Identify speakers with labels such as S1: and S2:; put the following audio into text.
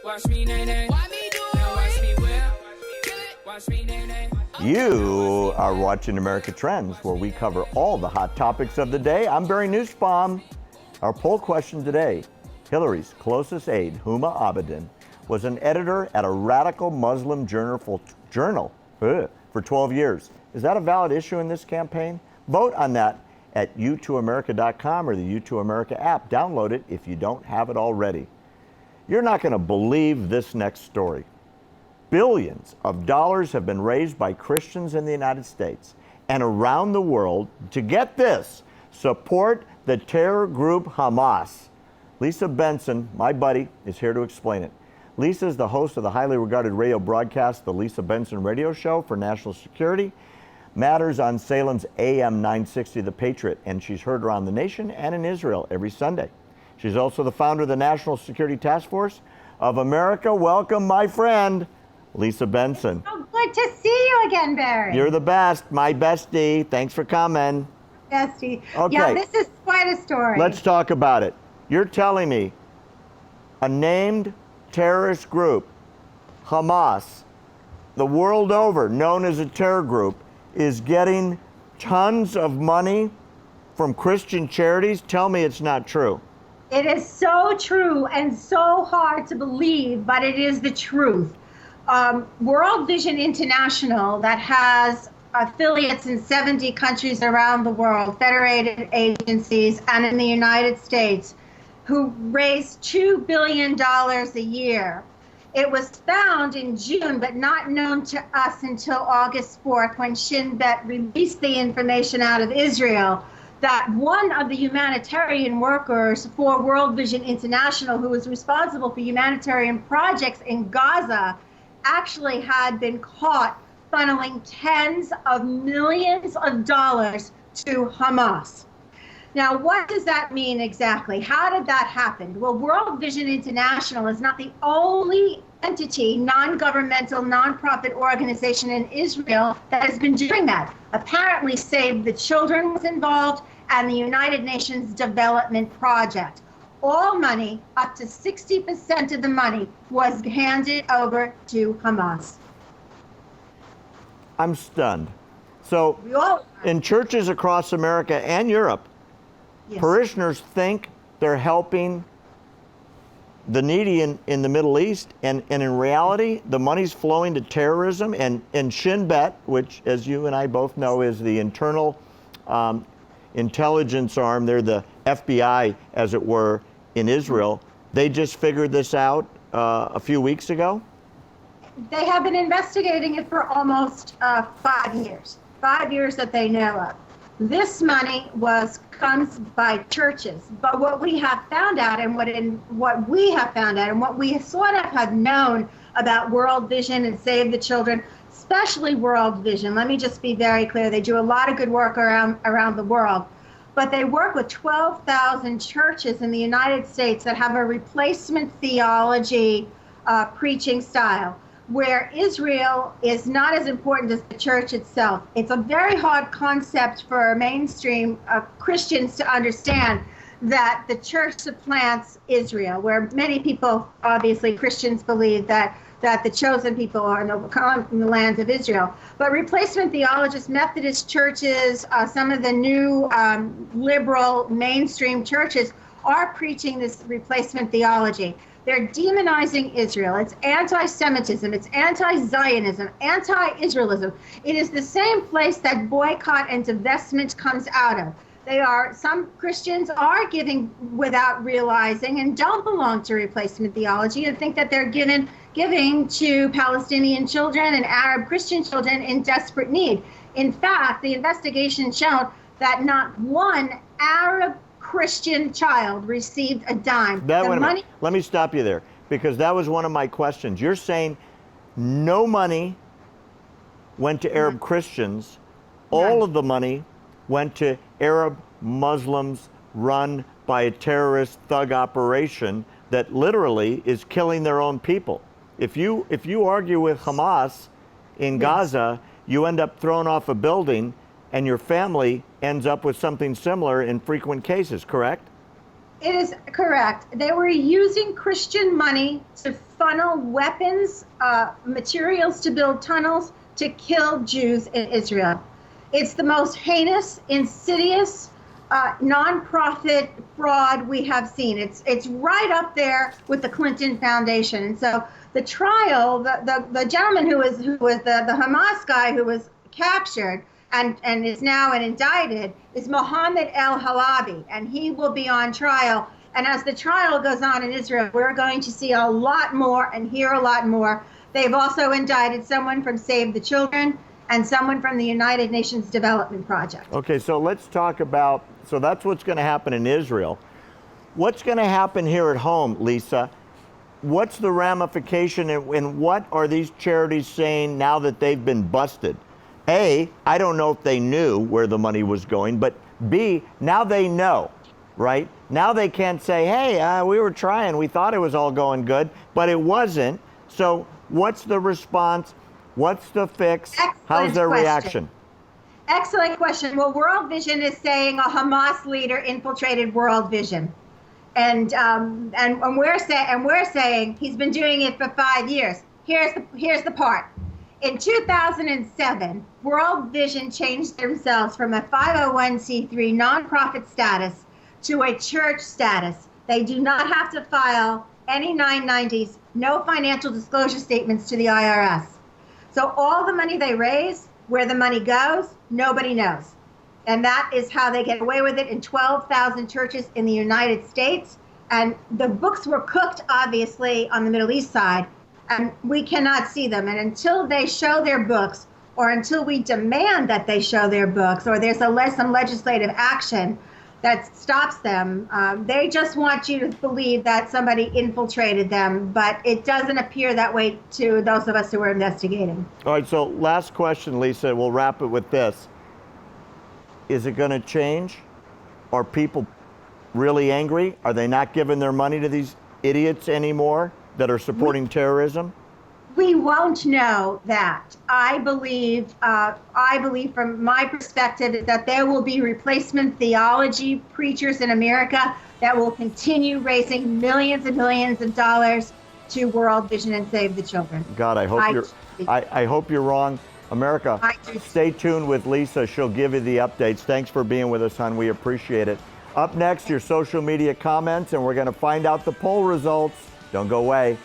S1: Watch me, nay, nay. Watch me do it. Now watch me whip. Watch me, nay, nay.
S2: You are watching America Trends, where we cover all the hot topics of the day. I'm Barry Nussbaum. Our poll question today: Hillary's closest aide, Huma Abedin, was an editor at a radical Muslim journal for 12 years. Is that a valid issue in this campaign? Vote on that at u2america.com or the U2 America app. Download it if you don't have it already. You're not going to believe this next story. Billions of dollars have been raised by Christians in the United States and around the world to, get this, support the terror group Hamas. Lisa Benson, my buddy, is here to explain it. Lisa is the host of the highly regarded radio broadcast, The Lisa Benson Radio Show for National Security Matters on Salem's AM 960 The Patriot, and she's heard around the nation and in Israel every Sunday. She's also the founder of the National Security Task Force of America. Welcome, my friend, Lisa Benson.
S3: Oh, good to see you again, Barry.
S2: You're the best, my bestie. Thanks for coming.
S3: Bestie.
S2: Okay.
S3: Yeah, this is quite a story.
S2: Let's talk about it. You're telling me a named terrorist group, Hamas, the world over known as a terror group, is getting tons of money from Christian charities. Tell me it's not true.
S3: It is so true and so hard to believe, but it is the truth. World Vision International, that has affiliates in 70 countries around the world, federated agencies, and in the United States, who raise $2 billion a year. It was found in June, but not known to us until August 4th, when Shin Bet released the information out of Israel, that one of the humanitarian workers for World Vision International, who was responsible for humanitarian projects in Gaza, actually had been caught funneling tens of millions of dollars to Hamas. Now, what does that mean exactly? How did that happen? Well, World Vision International is not the only entity, non-governmental, non-profit organization in Israel that has been doing that. Apparently, Save the Children was involved, and the United Nations Development Project. All money, up to 60% of the money, was handed over to Hamas.
S2: I'm stunned. So, in churches across America and Europe, yes, parishioners think they're helping the needy in the Middle East, and in reality, the money's flowing to terrorism. And Shin Bet, which, as you and I both know, is the internal intelligence arm, they're the FBI, as it were, in Israel. They just figured this out a few weeks ago?
S3: They have been investigating it for almost 5 years. 5 years that they know of. This money comes by churches, but what we have found out, and what we sort of have known about World Vision and Save the Children, especially World Vision. Let me just be very clear. They do a lot of good work around the world, but they work with 12,000 churches in the United States that have a replacement theology preaching style, where Israel is not as important as the church itself. It's a very hard concept for mainstream Christians to understand, that the church supplants Israel, where many people, obviously Christians, believe that the chosen people are in the land of Israel. But replacement theologists, Methodist churches, some of the new liberal mainstream churches are preaching this replacement theology. They're demonizing Israel. It's anti-Semitism. It's anti-Zionism, anti-Israelism. It is the same place that boycott and divestment comes out of. Some Christians are giving without realizing and don't belong to replacement theology and think that they're giving to Palestinian children and Arab Christian children in desperate need. In fact, the investigation showed that not one Arab Christian child received a dime.
S2: Let me stop you there, because that was one of my questions. You're saying no money went to Arab Christians. All of the money went to Arab Muslims run by a terrorist thug operation that literally is killing their own people. If you argue with Hamas in Gaza, you end up thrown off a building and your family ends up with something similar in frequent cases, correct?
S3: It is correct. They were using Christian money to funnel weapons, materials to build tunnels to kill Jews in Israel. It's the most heinous, insidious, nonprofit fraud we have seen. It's right up there with the Clinton Foundation. And so the trial, the gentleman who was the Hamas guy who was captured and is now indicted is Mohammed El-Halabi, and he will be on trial. And as the trial goes on in Israel, we're going to see a lot more and hear a lot more. They've also indicted someone from Save the Children and someone from the United Nations Development Project.
S2: Okay, so let's talk about, so that's what's going to happen in Israel. What's going to happen here at home, Lisa? What's the ramification and what are these charities saying now that they've been busted? A, I don't know if they knew where the money was going, but B, now they know, right? Now they can't say, hey, we were trying, we thought it was all going good, but it wasn't. So what's the response? What's the fix? How's their reaction?
S3: Excellent question. Well, World Vision is saying a Hamas leader infiltrated World Vision. And we're saying he's been doing it for 5 years. Here's the part. In 2007, World Vision changed themselves from a 501c3 nonprofit status to a church status. They do not have to file any 990s, no financial disclosure statements to the IRS. So all the money they raise, where the money goes, nobody knows. And that is how they get away with it in 12,000 churches in the United States. And the books were cooked, obviously, on the Middle East side, and we cannot see them. And until they show their books, or until we demand that they show their books, or there's some legislative action that stops them, they just want you to believe that somebody infiltrated them, but it doesn't appear that way to those of us who are investigating.
S2: All right, so last question, Lisa, we'll wrap it with this. Is it going to change? Are people really angry? Are they not giving their money to these idiots anymore that are supporting terrorism?
S3: We won't know that. I believe from my perspective that there will be replacement theology preachers in America that will continue raising millions and millions of dollars to World Vision and Save the Children.
S2: God, I hope you're wrong. America, stay tuned with Lisa. She'll give you the updates. Thanks for being with us, hon. We appreciate it. Up next, your social media comments, and we're going to find out the poll results. Don't go away.